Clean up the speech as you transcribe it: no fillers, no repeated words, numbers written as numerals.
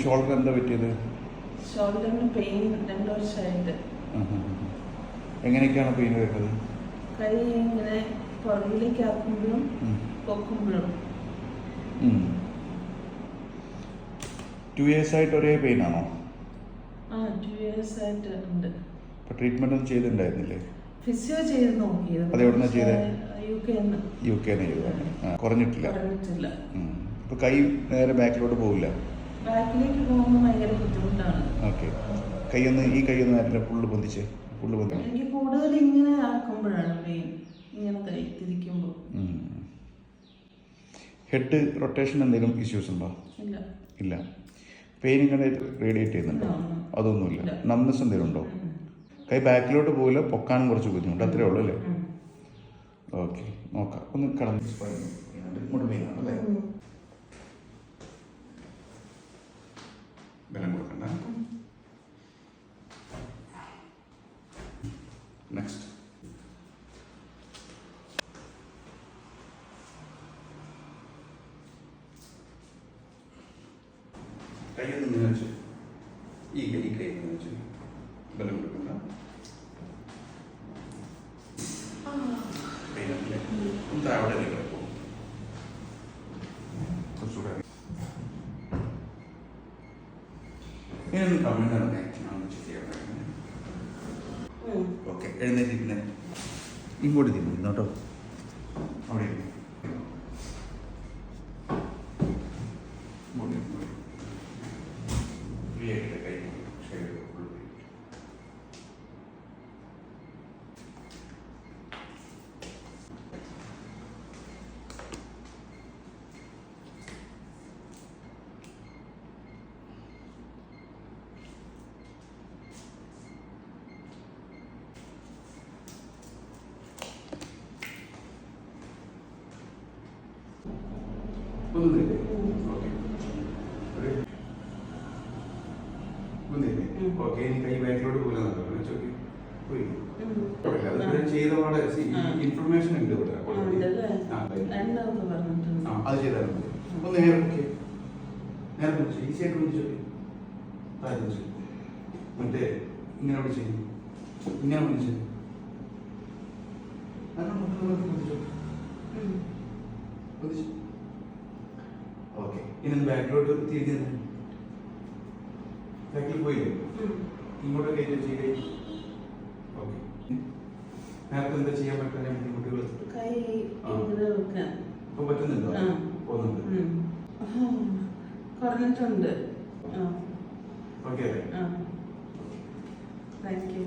Shoulder എന്താ പറ്റിയത്? ഷോൾഡറിന് pain 2 വർഷമായിട്ട്. എങ്ങനെയൊക്കെയാണ് പെയിൻ വരുന്നത്? കൈ ഇങ്ങനെ പുറകിലേക്ക് ആക്കുമ്പോഴും പൊക്കുമ്പോഴും. 2 years ആയിട്ട് ഒരേ പെയിൻ ആണോ? 2 years ആയിട്ട് ഉണ്ട്. അപ്പോൾ ട്രീറ്റ്മെന്റ് ഒന്നും ചെയ്തിട്ടുണ്ടായിരുന്നില്ലേ? ഫിസിയോ ചെയ്ത് നോക്കിയത്. അത് എവിടുന്നാ ചെയ്തത്? യു കെ കുറഞ്ഞിട്ടില്ല. അപ്പോൾ കൈ നേരെ ബാക്കിലോട്ട് പോകില്ല? ബാക്കിലേക്ക് പോകുമ്പോൾ ഭയങ്കര ബുദ്ധിമുട്ടാണ്. ഓക്കെ, ഈ കൈ ഒന്ന് നേരെ ഫുള്ള് പൊന്തിച്ച്. എനിക്ക് കൂടുതൽ ഇങ്ങനെ ആക്കുമ്പോഴാണ് പെയിൻ, ഇങ്ങനെ കൈ തിരിക്കുമ്പോൾ. ഹെഡ് റൊട്ടേഷൻ എന്തെങ്കിലും ഇഷ്യൂസ് ഉണ്ടോ? ഇല്ല. പെയിൻ ഇങ്ങനെ റേഡിയേറ്റ് ചെയ്യുന്നുണ്ടോ? അതൊന്നുമില്ല. നംനെസ് എന്തെങ്കിലും ഉണ്ടോ? കൈ ബാക്കിലോട്ട് പോകില്ല, പൊക്കാനും കുറച്ച് ബുദ്ധിമുട്ട്, അത്രേ ഉള്ളൂ അല്ലേ? ഓക്കെ, നോക്കാം. ഒന്ന് കടന്ന് ഇങ്ങോട്ട് പെയിനാണല്ലേ? ബലം കൊടുക്കണ്ട. നെക്സ്റ്റ്. കൈയൊന്ന് ഇങ്ങനെ വെച്ച്, ഈ കൈ ഇങ്ങനെ വെച്ച് ബലം കൊടുക്കണ്ട. അവിടെ കിടക്കും കുറച്ചുകൂടെ. ഇനി കമ്മിറ്റാണ് ചെയ്യാൻ. ഓക്കെ, എഴുന്നേറ്റിരിക്കുന്നേ. ഇങ്ങോട്ട് തിരിഞ്ഞു കേട്ടോ. അവിടെ കൈ ഒന്നുമില്ലേ? ഓക്കെ, ഇനി കൈ ബാക്കിലോട്ട് പോയി ചെയ്ത പാടെ ഇൻഫർമേഷൻ ഉണ്ട് ഇവിടെ. അത് ചെയ്താൽ മതി. ഒന്ന് നേരെ ഓക്കെ, നേരെ പിടിച്ചു, ഈസി ആയിട്ട് പിടിച്ചു. മറ്റേ ഇങ്ങനെ പിടിച്ചു, ഇങ്ങനെ പിടിച്ചു. ഓക്കെ, ഇനി ബാക്കിലോട്ട് തിരിഞ്ഞു. ബാക്കിൽ പോയില്ലേ? ഇങ്ങോട്ട് കയറ്റി വെച്ച്. ഓക്കെ, നേരത്തെ എന്താ ചെയ്യാൻ പറ്റുന്ന ബുദ്ധിമുട്ടുകൾ ഇപ്പൊ പറ്റുന്നുണ്ടോ? പോകുന്നുണ്ട്. കുറഞ്ഞിട്ടുണ്ട്. Okay, thank you.